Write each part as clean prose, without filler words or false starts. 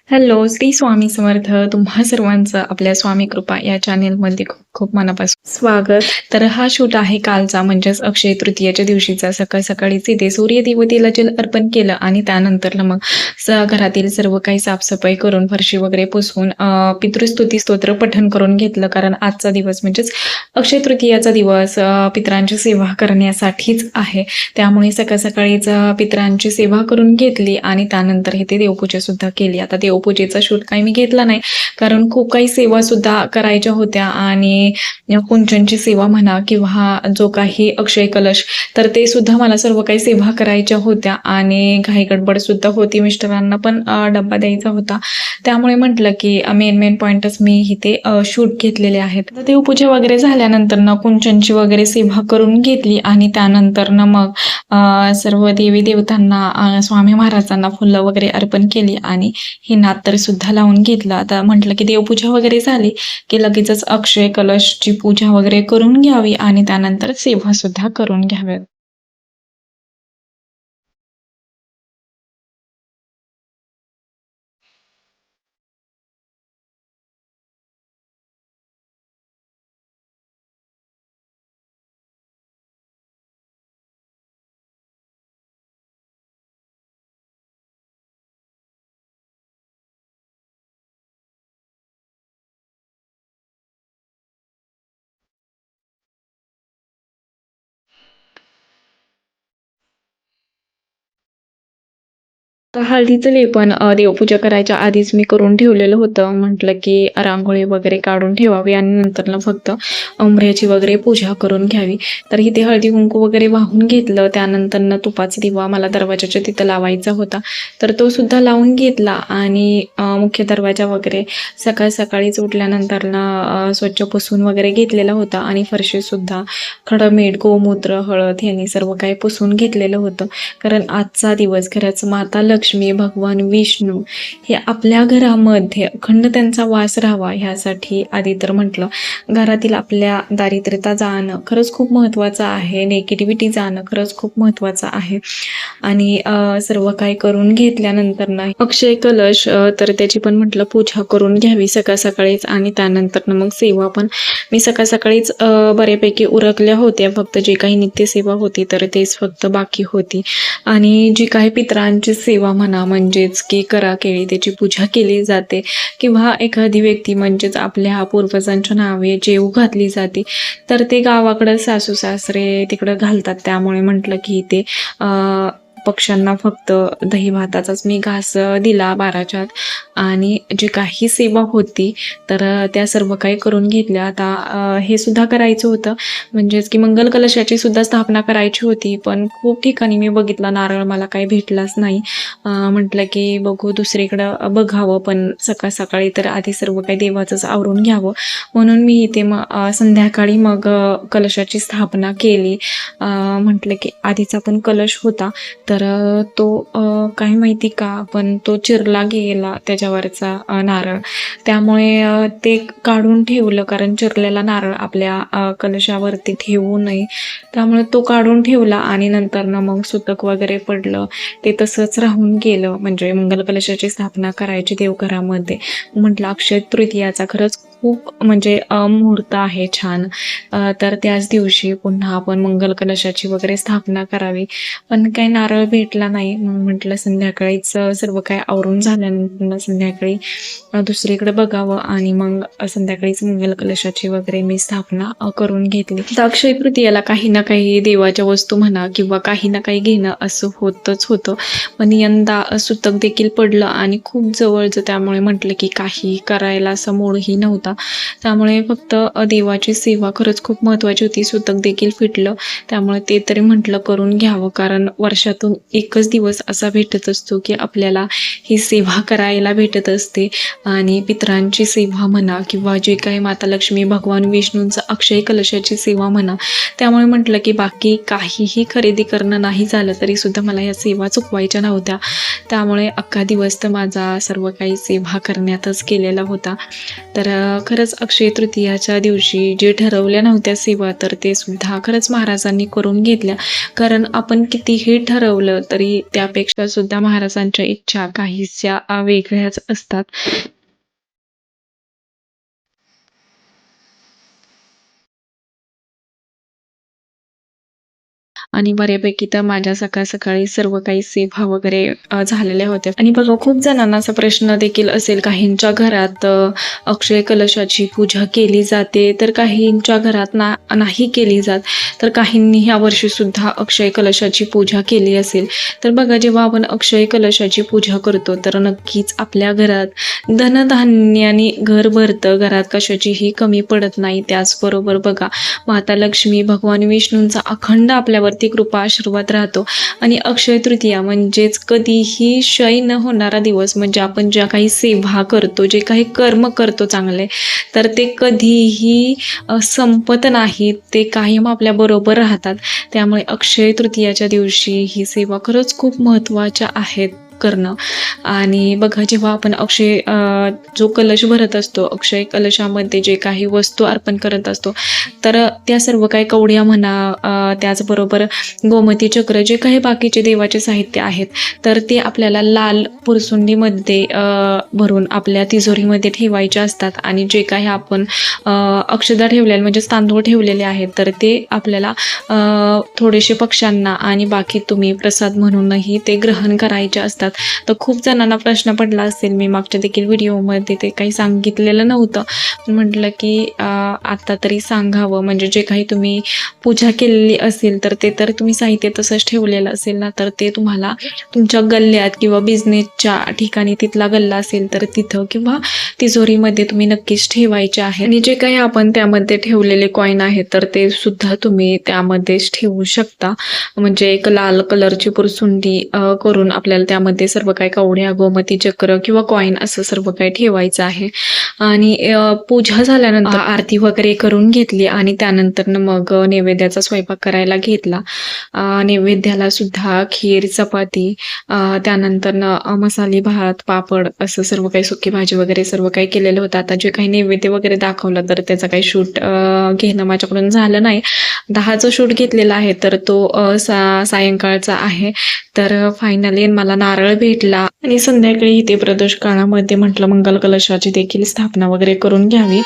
Hello, Shri Swami Samarth. तुम्हा सर्वांचं आपल्या स्वामी कृपा या चॅनेलमध्ये खूप खूप मनापासून स्वागत. तर हा शूट आहे कालचा, म्हणजेच अक्षय तृतीयेच्या दिवशीचा. सकाळीच इथे सूर्यदेवतेला जल अर्पण केलं आणि त्यानंतर मग घरातील सर्व काही साफसफाई करून फरशी वगैरे पुसून पितृस्तुती स्तोत्र पठण करून घेतलं. कारण आजचा दिवस म्हणजेच अक्षय तृतीयाचा दिवस पितरांची सेवा करण्यासाठीच आहे. त्यामुळे सकाळीच पितरांची सेवा करून घेतली आणि त्यानंतर इथे देवपूजा सुद्धा केली. आता देवपूजेचा शूट काही मी घेतला नाही, कारण खूप काही सेवा सुद्धा करायच्या होत्या आणि कुंचनची सेवा म्हणा किंवा जो काही अक्षय कलश, तर ते सुद्धा मला सर्व काही सेवा करायच्या होत्या आणि घाई गडबड सुद्धा होती. मिस्टरांना पण डब्बा द्यायचा होता. त्यामुळे म्हटलं की मेन पॉईंटच मी इथे शूट घेतलेले आहेत. देवपूजा वगैरे झाल्यानंतर कुंचनची वगैरे सेवा करून घेतली आणि त्यानंतर मग सर्व देवी देवतांना स्वामी महाराजांना फुलं वगैरे अर्पण केली आणि हे नातर सुद्धा लावून घेतलं. आता म्हटलं की देवपूजा वगैरे झाली की लगेचच अक्षय कलशची पूजा वगैरे करून घ्यावी आणि त्यानंतर सेवा सुद्धा करून घ्याव्यात. तर हळदीचं लेपन देवपूजा करायच्या आधीच मी करून ठेवलेलं होतं. म्हटलं की रांगोळी वगैरे काढून ठेवावी आणि नंतर फक्त उंबऱ्याची वगैरे पूजा करून घ्यावी. तर इथे हळदी कुंकू वगैरे वाहून घेतलं. त्यानंतर तुपाचा दिवा मला दरवाजाच्या तिथं लावायचा होता, तर तो सुद्धा लावून घेतला आणि मुख्य दरवाजा वगैरे सकाळीच उठल्यानंतर स्वच्छ पुसून वगैरे घेतलेला होता आणि फरशी सुद्धा खडं मीठ, गोमूत्र, हळद यांनी सर्व काही पुसून घेतलेलं होतं. कारण आजचा दिवस खरंच माता लक्ष्मी, भगवान विष्णू हे आपल्या घरामध्ये अखंड त्यांचा वास राहावा ह्यासाठी आधी तर म्हटलं घरातील आपल्या दारिद्र्यता जाणं खरंच खूप महत्त्वाचं आहे. नेगेटिव्हिटी जाणं खरंच खूप महत्त्वाचं आहे आणि सर्व काही करून घेतल्यानंतर अक्षय कलश तर त्याची पण म्हटलं पूजा करून घ्यावी सकाळीच आणि त्यानंतर मग सेवा पण मी सकाळीच बऱ्यापैकी उरकल्या होत्या. फक्त जे काही नित्यसेवा होती तर तेच फक्त बाकी होती आणि जी काही पितरांची सेवा म्हणा, म्हणजेच की केळी त्याची पूजा केली जाते किंवा एखादी व्यक्ती म्हणजेच आपल्या पूर्वजांच्या नावे जेव घातली जाते, तर ते गावाकडं सासू सासरे तिकडं घालतात. त्यामुळे म्हटलं की ते पक्ष्यांना फक्त दही भाताचाच मी घास दिला 12च्या आत आणि जी काही सेवा होती तर त्या सर्व काही करून घेतल्या. आता हे सुद्धा करायचं होतं, म्हणजेच की मंगल कलशाची सुद्धा स्थापना करायची होती, पण खूप ठिकाणी मी बघितला नारळ मला काही भेटलाच नाही. म्हटलं की बघू दुसरीकडं बघावं, पण सकाळी तर आधी सर्व काही देवाचंच आवरून घ्यावं म्हणून मी इथे संध्याकाळी मग कलशाची स्थापना केली. म्हटलं की आधीचा पण कलश होता तर तो काय माहिती का पण तो चिरला गेला त्याच्यावरचा नारळ, त्यामुळे ते काढून ठेवलं. कारण चिरलेला नारळ आपल्या कलशावरती ठेवू नये, त्यामुळे तो काढून ठेवला आणि नंतर मग सुतक वगैरे पडलं, ते तसंच राहून गेलं. म्हणजे मंगल कलशाची स्थापना करायची देवघरामध्ये. म्हटलं अक्षय तृतीयाचा खरंच खूप म्हणजे मुहूर्त आहे छान, तर त्याच दिवशी पुन्हा आपण मंगल कलशाची वगैरे स्थापना करावी, पण काही नारळ भेटला नाही. मग म्हटलं संध्याकाळीच सर्व काय आवरून झाल्यानंतर संध्याकाळी दुसरीकडे बघावं आणि मग संध्याकाळीच मंगल कलशाची वगैरे मी स्थापना करून घेतली. तर अक्षय तृतीयाला काही ना काही देवाच्या वस्तू म्हणा किंवा काही ना काही घेणं असं होतच होतं, पण यंदा सुतक देखील पडलं आणि खूप जवळचं, त्यामुळे म्हटलं की काही करायला असं मूडही नव्हता. त्यामुळे फक्त देवाची सेवा खरंच खूप महत्त्वाची होती. सुतक देखील फिटलं, त्यामुळे ते तरी म्हटलं करून घ्यावं, कारण वर्षातून एकच दिवस असा भेटत असतो की आपल्याला ही सेवा करायला भेटत असते आणि पितरांची सेवा म्हणा किंवा जे काही माता लक्ष्मी, भगवान विष्णूंचं अक्षय कलशाची सेवा म्हणा, त्यामुळे म्हटलं की बाकी काहीही खरेदी करणं नाही झालं तरी सुद्धा मला या सेवा चुकवायच्या नव्हत्या. त्यामुळे अख्खा दिवस तर माझा सर्व काही सेवा करण्यातच केलेला होता. तर खरंच अक्षय तृतीयाच्या दिवशी जे ठरवल्या नव्हत्या सेवा तर ते सुद्धा खरंच महाराजांनी करून घेतल्या. कारण आपण कितीही ठरवलं तरी त्यापेक्षा सुद्धा महाराजांच्या इच्छा काहीशा वेगळ्याच असतात. आणि बऱ्यापैकी तर माझ्या सकाळी सर्व काही सेवा वगैरे झालेल्या होत्या. आणि बघा खूप जणांना असा प्रश्न देखील असेल, काहींच्या घरात अक्षय कलशाची पूजा केली जाते, तर काहींच्या घरात नाही केली जात. तर काहींनी ह्या वर्षी सुद्धा अक्षय कलशाची पूजा केली असेल. तर बघा जेव्हा आपण अक्षय कलशाची पूजा करतो तर नक्कीच आपल्या घरात धनधान्याने घर भरतं, घरात कशाचीही कमी पडत नाही. त्याचबरोबर बघा माता लक्ष्मी, भगवान विष्णूंचा अखंड आपल्यावरती कृपा आशीर्वाद राहतो. आणि अक्षय तृतीया म्हणजेच कधीही क्षय न होणारा दिवस. म्हणजे आपण ज्या काही सेवा करतो, जे काही कर्म करतो चांगले, तर ते कधीही संपत नाहीत, ते कायम आपल्याबरोबर राहतात. त्यामुळे अक्षय तृतीयाच्या दिवशी ही सेवा खरंच खूप महत्त्वाच्या आहेत करणं. आणि बघा जेव्हा आपण जो कलश भरत असतो, अक्षय कलशामध्ये जे काही वस्तू अर्पण करत असतो, तर त्या सर्व काही कवड्या म्हणा, त्याचबरोबर गोमती चक्र, जे काही बाकीचे देवाचे साहित्य आहेत, तर ते आपल्याला लाल पुरसुंडीमध्ये भरून आपल्या तिजोरीमध्ये ठेवायचे असतात. आणि जे काही आपण अक्षदा ठेवलेले म्हणजेच तांदूळ ठेवलेले आहेत, तर ते आपल्याला थोडेसे पक्ष्यांना आणि बाकी तुम्ही प्रसाद म्हणूनही ते ग्रहण करायचे असतात. तर खूप जणांना प्रश्न पडला असेल, मी मागच्या देखील व्हिडिओमध्ये ते काही सांगितलेलं नव्हतं, म्हटलं की आता तरी सांगावं. म्हणजे जे काही तुम्ही पूजा केलेली असेल तर ते तर तुम्ही साहित्य तसंच ठेवलेलं असेल ना, तर ते तुम्हाला तुमच्या गल्ल्यात किंवा बिझनेसच्या ठिकाणी तिथला गल्ला असेल तर तिथं किंवा तिजोरीमध्ये तुम्ही नक्कीच ठेवायचे आहे. आणि जे काही आपण त्यामध्ये ठेवलेले कॉईन आहेत तर ते सुद्धा तुम्ही त्यामध्येच ठेवू शकता. म्हणजे एक लाल कलरची पुरसुंडी करून आपल्याला त्यामध्ये सर्व काही कवड्या, गोमती चक्र किंवा कॉईन असं सर्व काही ठेवायचं आहे. आणि पूजा झाल्यानंतर आरती वगैरे करून घेतली आणि त्यानंतर मग नैवेद्याचा स्वयंपाक करायला घेतला. नैवेद्याला सुद्धा खीर, चपाती, त्यानंतर मसाले भात, पापड असं सर्व काही, सुकी भाजी वगैरे सर्व काही केलेलं होतं. आता जे काही नैवेद्य वगैरे दाखवलं तर त्याचं काही शूट घेणं माझ्याकडून झालं नाही. 10चं शूट घेतलेला आहे तर तो सायंकाळचा आहे. तर फायनली मला नारळ भेटला आणि संध्याकाळी इथे प्रदोष काळामध्ये म्हटलं मंगल कलशाची देखील स्थापना वगैरे करून घ्यावी.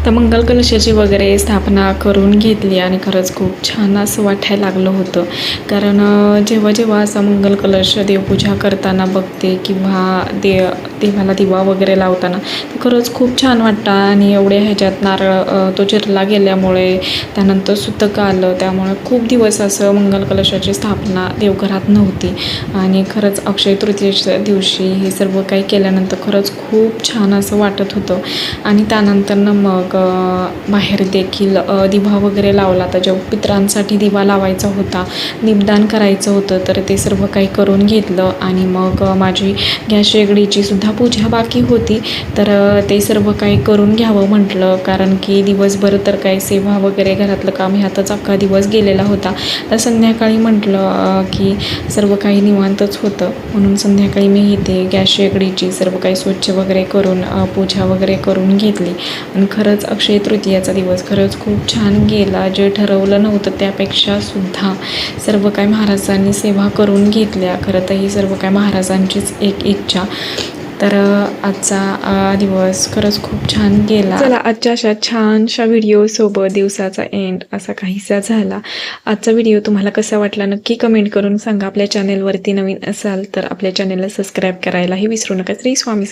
तर मंगल कलशाची वगैरे स्थापना करून घेतली आणि खरंच खूप छान असं वाटायला लागलं होतं. कारण जेव्हा जेव्हा असा मंगल कलश देवपूजा करताना बघते किंवा देवाला दिवा वगैरे लावताना खरंच खूप छान वाटतं. आणि एवढ्या ह्याच्यात नारळ तो चिरला गेल्यामुळे त्यानंतर सुतक आलं, त्यामुळे खूप दिवस असं मंगल कलशाची स्थापना देवघरात नव्हती. आणि खरंच अक्षय तृतीयेच्या दिवशी हे सर्व काही केल्यानंतर खरंच खूप छान असं वाटत होतं. आणि त्यानंतरनं मग बाहेर देखील दिवा वगैरे लावला. त्याच्या पितरांसाठी दिवा लावायचा होता, दीपदान करायचं होतं, तर ते सर्व काही करून घेतलं. आणि मग माझी गॅस शेगडीची सुद्धा पूजा बाकी होती, तर ते सर्व काही करून घ्यावं म्हटलं. कारण की दिवसभर तर काही सेवा वगैरे घरातलं काम ह्यातच अख्खा दिवस गेलेला होता. तर संध्याकाळी म्हटलं की सर्व काही निवांतच होतं, म्हणून संध्याकाळी मी इथे गॅस शेगडीची सर्व काही स्वच्छ वगैरे करून पूजा वगैरे करून घेतली. आणि खरंच अक्षय तृतीयाचा दिवस खरंच खूप छान गेला. जे ठरवलं नव्हतं त्यापेक्षा सुद्धा सर्व काही महाराजांनी सेवा करून घेतल्या. खरं तर ही सर्व काय महाराजांचीच एक इच्छा. तर आजचा दिवस खरंच खूप छान गेला. चला, आजच्या अशा छानशा व्हिडिओसोबत दिवसाचा एंड असा काहीसा झाला. आजचा व्हिडिओ तुम्हाला कसा वाटला नक्की कमेंट करून सांगा. आपल्या चॅनेलवरती नवीन असाल तर आपल्या चॅनेलला सबस्क्राईब करायलाही विसरू नका. श्री स्वामी